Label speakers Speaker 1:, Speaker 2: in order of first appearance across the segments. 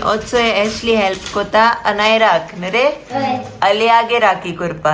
Speaker 1: ओचो Ashley help कोता अनायराक नरे अली आगे राखी करपा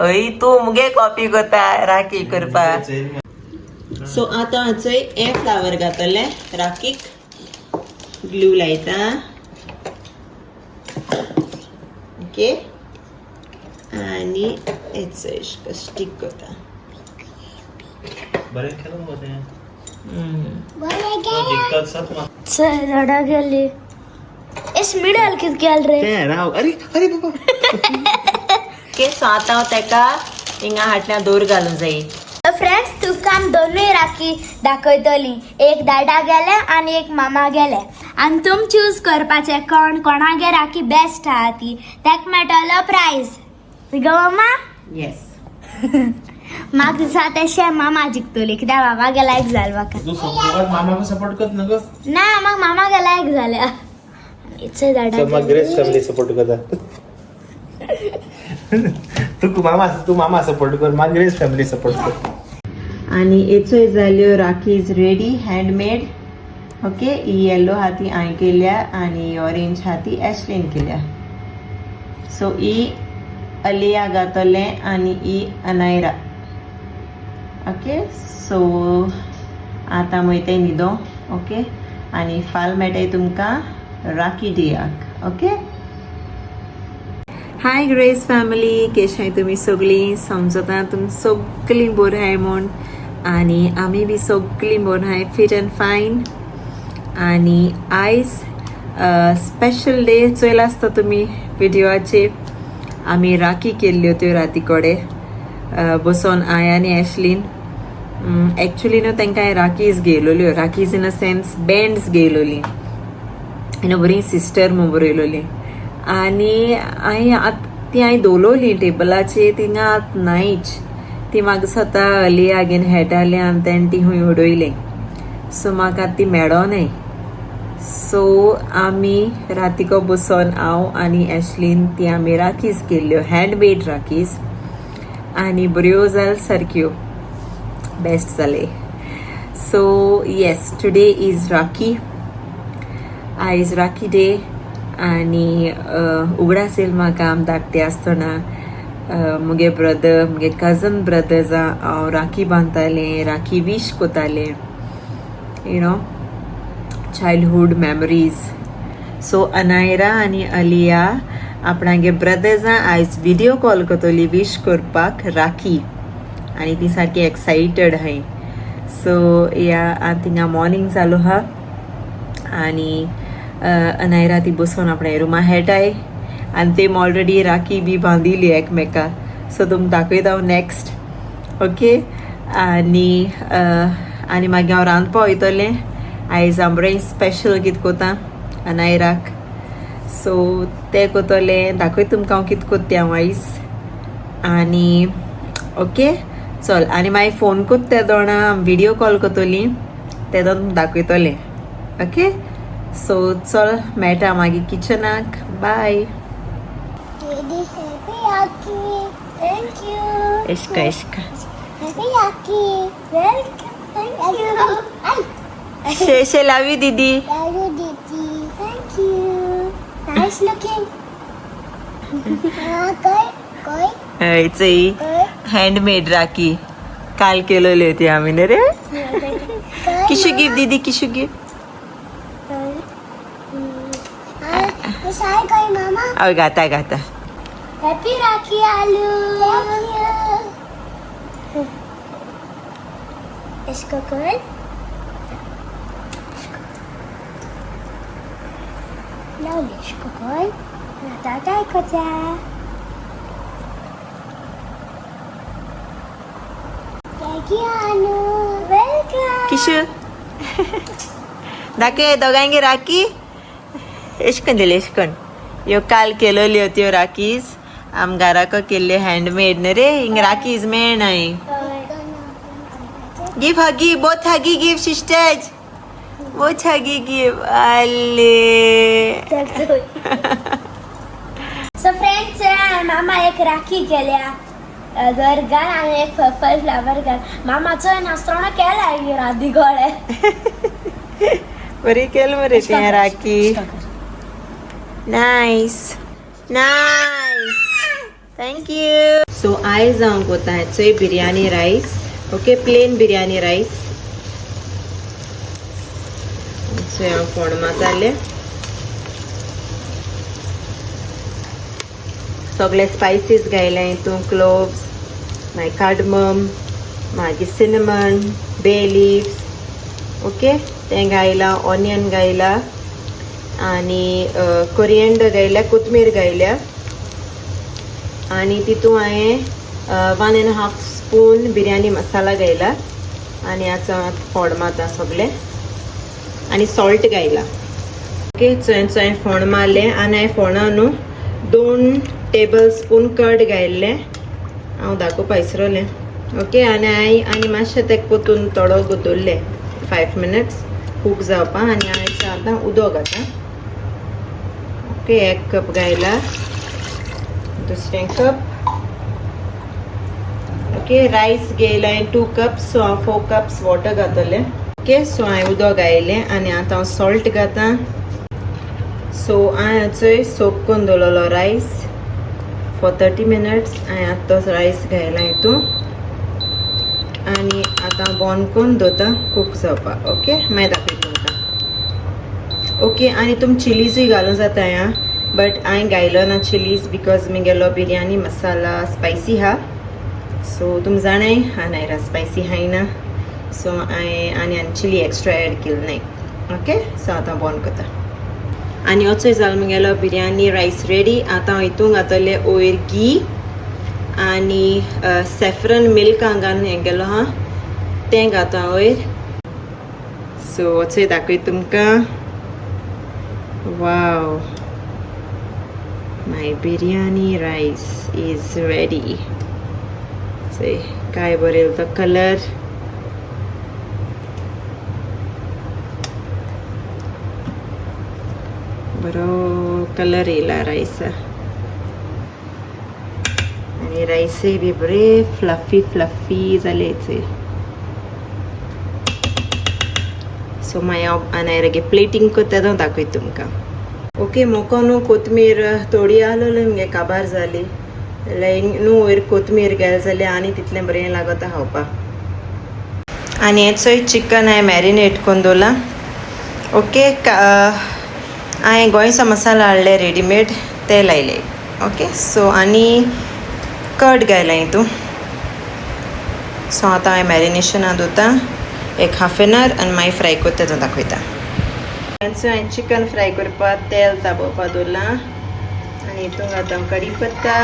Speaker 1: हय तू मुगे कॉपी कोता राखी करपा सो आता हाचो ए फ्लावर घातले राखीक ग्लू लायता ओके आणि हेचो स्टिक कोता
Speaker 2: बरें केलो मरे
Speaker 3: रडा गेली इस मिडल कित गेल रे
Speaker 2: ते राव अरे अरे बाबा
Speaker 1: के सो आता तेका हिंगा हाटल्या दोर घालूंक जाय
Speaker 3: फ्रेंड्स तुका आमी दोनूय राखी दाखयतली एक दादा गेले आणि एक मामा गेले आणि तुम चूज करपाचे कोणागे राखी बेस्ट आहा ती तेक मेळटलो प्राइज गो मामा
Speaker 1: येस
Speaker 3: म्हाका दिसता तेशें मामा जिखतली कित्याक बाबा गेला एक जाल म्हाका
Speaker 2: तू सपोर्ट मामाको सपोर्ट करत न गो
Speaker 3: ना म्हाका मामा गेला एक जाले इचे दादा
Speaker 2: मग ग्रेस फॅमिली सपोर्ट करता तू मामा सपोर्ट कर मग ग्रेस फॅमिली सपोर्ट कर
Speaker 1: आणि हेचो जाल्यो rakhi is ready handmade okay he yellow हाती हांवें केल्या आणि ऑरेंज हाती एशलीन केल्या सो ही अलिया घातले आणि ही अनायरा ओके सो आता वयताय न्हिदो ओके आणि फाल मेळटाय तुमकां राखी डियाक ओके हाय ग्रेस फॅमिली केशाय तुमी सगळीं समजता तुमी सगळीं बरी आहाय म्हूण आणि आमी बी सगळीं बरी आहाय फिट एंड फायन आणि आयज स्पेशल डे चोयला आसता तुमी व्हिडिओचेर आमी राखी केल्ल्यो त्यो राती कडेन बसोन हांवें आनी एशलीन एक्चुअली न्हू तांकां हांवें राखीज घेयलोल्यो rakhis in a sense bands घेयलोली बरी सिस्टर म्हूण बरयलोली आनी हांवें दवरलोली टेबलाचेर थिंगा आत नायच ती म्हाका स्वता अलिया घेवन हेटाले आनी तेन्ना ती खंय उडयलें सो म्हाका ती मेळोनाय सो आमी रातिको बसोन हांव आनी एशलीन ती आमी राखीज केल्ल्यो हँडमेड राखीज आनी बऱ्यो जाल सारक्यो बेस्ट जाले so yes today is rakhi आयज राखी डे आनी उगडासेल म्हाका आम धाकटे आसतना मुगे ब्रदर मुगे कजन ब्रदर्सा हांव राखी बांदतालें राखी वीश कोतालें you know childhood memories so Anaira आनी अलिया आपणागे ब्रदर्सा आयज व्हिडिओ कॉल करतली वीश करपाक राखी आनी ती सारकी एक्सायटेड आहाय सो या थिंगा मॉर्निंग जालो हा आनी अनायरा ती बसून आपणे रुमा हेटाय आनी तेम ऑलरेडी राखी बी बांदिली एकमेकाक सो तुमकां दाखयता हांव नेक्स्ट ओके आनी मागीर हांव रांदपा वयतलें आयज हांव बरें स्पेशल कितें कोता अनायराक सो तें कोतलें दाखय तुमकां हांव कितें कोत्तें हांव आयज आनी ओके चल आनी मागीर फोन कोत्ता त्या दोणा व्हिडिओ कॉल कोतली ते दोन दाखयतलें ओके सो चल मेळटा मागीर किचनाक बाय एशका एशका शे लव यू दीदी हँडमेड राखी काल केलेली होती आम्ही ना रे किशू गिफ्ट दीदी किशू गिफ्ट अब गाता गाता
Speaker 3: हैप्पी राखी आलू इसको कर लाओ इसको कर टाटा को जा
Speaker 1: किशू दाखय दोघांगे राखी एशकन दिले एशकन यो काल केलेल्यो त्यो राखीज आमगाराक केल्ले हँडमेड न्ही रे हिंग राखीज मेळनाय गिव हगी बोथ हगी गिव सिस्टर्स बोथ हगी गिव आले
Speaker 3: सो फ्रेंड्स मामा एक राखी केल्या दर्गान आणि एक पर्पल फ्लावर घाल मामाचो नास्त्रोणो केला राधी गोळे
Speaker 1: बरी केलं मरे ते rakhi. Nice nice thank you. So आयज हांव कोता हेचोय बिर्याणी रायस. ओके प्लेन बिर्याणी रायस. सो हांव फोण मारतालें. सगळे स्पायसीस घायले हितून क्लोव्स मागीर कार्डमम मागीर सिनेमन बे लिव्स ओके तें घायला ऑनियन घायला आनी कोरिएंडर घायल्या कोथमीर घायल्या आनी तितून हांवें 1.5 स्पून बिर्याणी मसाला घायला आनी आतां फोड मारता सगळें आनी सॉल्ट घायला. ओके सो हांवें फोण मारलें आनी हांवें फोणां न्हू 2 टेबल स्पून कर्ड घायल्लें हांव दाखोवपा विसरलें. ओके आनी मातशें तें कोतून थोडो गोतोरलें 5 मिनट्स कूक जावपा आनी हांवें आतां उदक घाता. ओके 1 कप घायला दुसरें कप. ओके रायस घेयला हांवें 2 कप्स सो हांव 4 कप्स वॉटर घातलें. ओके सो हांवें उदक घायलें आनी आतां हांव सॉल्ट घातां. सो हांवें हाचोय सोक करून दवरलेलो रायस फॉर 30 मिनट्स. हांवें आतां तो रायस घायला हितून आनी आतां बॉन करून दवरता कूक जावपाक. ओके मागीर दाखयता तुमकां. ओके आनी तुमी चिलीजूय घालूं जाता ह्या बट हांवें घायलो ना चिलीज बिकॉज म्हगेलो बिर्याणी मसाला स्पायसी आहा. सो तुमी जाणाय हांवें स्पायसी हायना सो हांवें आनी चिली एक्स्ट्रा एड केली नाय. ओके सो आतां बॉन करता आनी असोय जालो म्हगेलो बिर्याणी रायस रेडी. आतां हांव हितून घातलें वयर घी आनी सॅफ्रन मिल्क हांगान हें केलो हा तें घाता वयर. सो असोय दाखयता तुमकां. वाव माय बिर्याणी रायस इज रेडी. काय बरें येयलो तो कलर. बरो कलर येयला रायसा आनी रायसय बी बरे फ्लफी जाले. सो मागीर हांव आनी प्लेटींग करता तो दाखयता तुमकां. ओके मोको न्हू कोथमीर थोडी आहलोली मगे काबार जाली जाल्यार न्हू वयर कोथमीर घाल जाल्यार आनी तितलें बरें लागता खावपाक. आनी हेचोय चिकन हांवें मॅरिनेट करून दवरला. ओके हांवें गोंयचो मसाला हाडले रेडीमेड ते लायले. ओके सो आनी कर्ड घायला हितून. सो आतां हांवें मॅरिनेशना दवरता 1/2 वर आनी मागीर फ्राय करता तो दाखयता. सो हांवें चिकन फ्राय करपाक तेल तापोवपाक दवरलां आनी हितून घालता कढीपत्ता.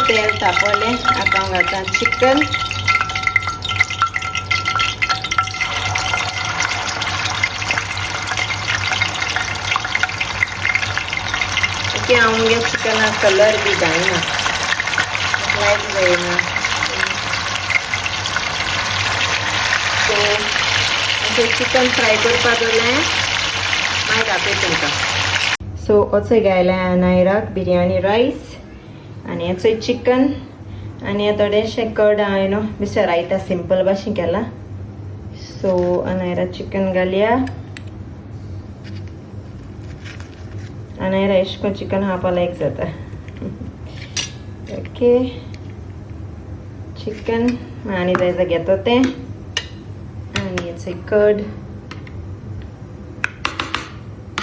Speaker 1: तेल तापवलें आतां हांव घालता चिकन. ओके हांव मगे चिकना कलर बी घालना लायक जायना. सो चिकन फ्राय करपाक दवरलें मागीर दाखयता तुमकां. सो असोय घायला नायराक बिर्याणी रायस आनी हेचोय चिकन आनी थोडेशें कर्ड हांवें न्हू बेश्टें रायता सिंपल भाशेन केला. सो नायरा चिकन घालया आनी एशें करून चिकन खावपा लायक जाता. ओके चिकन आनी जाय जाल्यार घेता तें आनी हेचोय कर्ड.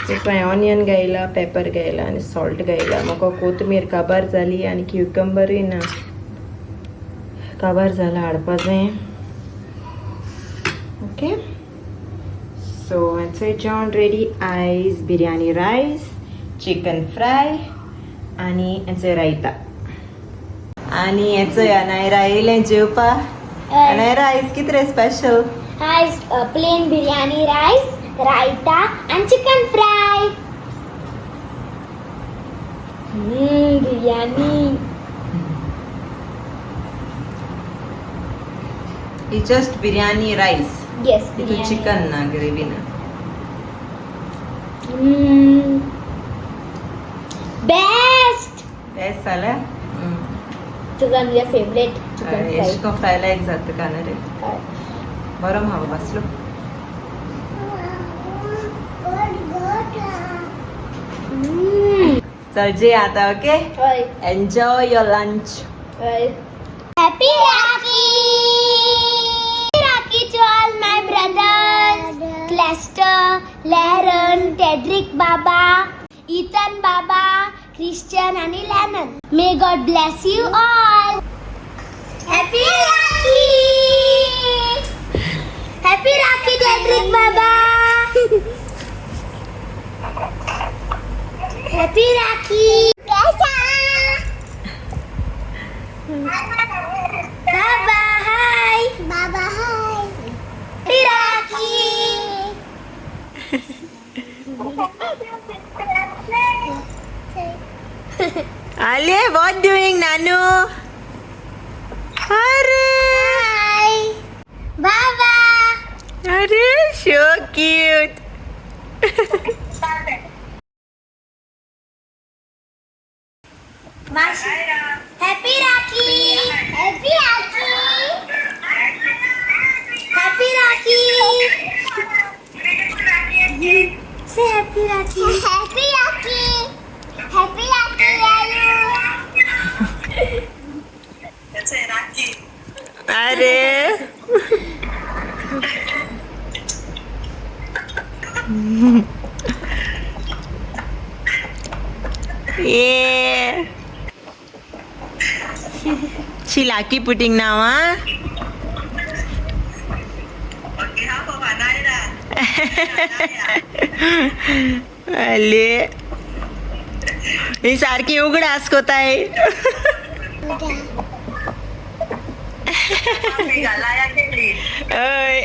Speaker 1: हांवें ऑनियन घायला पेपर घायला आनी सॉल्ट घायला. म्हाका कोथमीर काबार जाली आनी क्युकंबरूय ना काबार जाला हाडपा जाय. ओके सो हेचोय जेवण रेडी. आयज बिर्याणी रायस चिकन फ्राय आनी हेचोय रायता आनी हेचोय नायरा येयलें जेवपा. नायरा आयज कितें रे स्पेशल?
Speaker 3: आयज प्लेन बिर्याणी रायस रायता आणि chicken fry. Biryani
Speaker 1: It's just biryani rice.
Speaker 3: Yes,
Speaker 1: Itu
Speaker 3: biryani.
Speaker 1: chicken na gravy na.
Speaker 3: Best.
Speaker 1: Best sala.
Speaker 3: Sugar your favorite. Chicken
Speaker 1: एशको फ्रायला एक जाता का रे बरो हांव बसलो चल जे आता okay enjoy your lunch
Speaker 3: Happy Rakhi! Rakhi to all my brothers, Lester, Laren, Tedrick Baba, Ethan Baba, Christian and Lennon. May God bless you all. Happy Rakhi! Happy Rakhi, Tedrick Baba! Happy Rakhi! Baba, hi! Baba, hi! Happy Rakhi!
Speaker 1: Ale, what doing, Nanu? Arre!
Speaker 3: Hi! Baba!
Speaker 1: Arre, so cute.
Speaker 3: Happy Rakhi! Happy Rakhi! Happy Rakhi! Say Happy Rakhi! Happy Rakhi! Happy Rakhi, Lalu!
Speaker 1: Arre. Yeah. She lucky putting now, huh? अले ही सारखी उघड आसकोत आहे ओय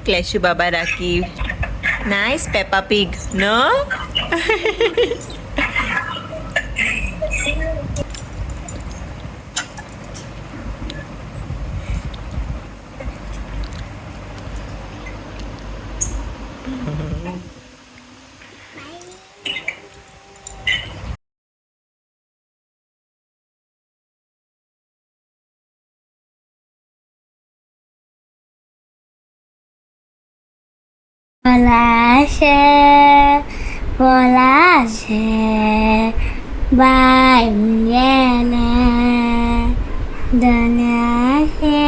Speaker 1: Kleshu Baba Rakhi. Nice Peppa Pig, no?
Speaker 3: Volashe, bye, Yene, Danashe,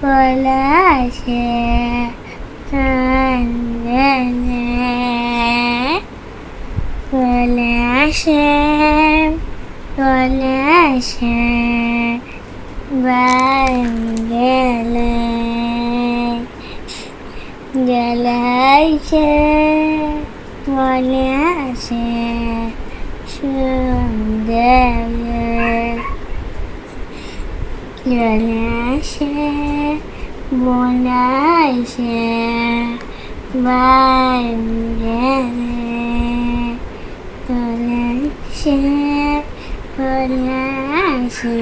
Speaker 3: Volashe, Yene, Volashe, Volashe, bye, Yene. Galashe, Walashe, Shundere. Galashe, Walashe, Vandere. Galashe, Walashe,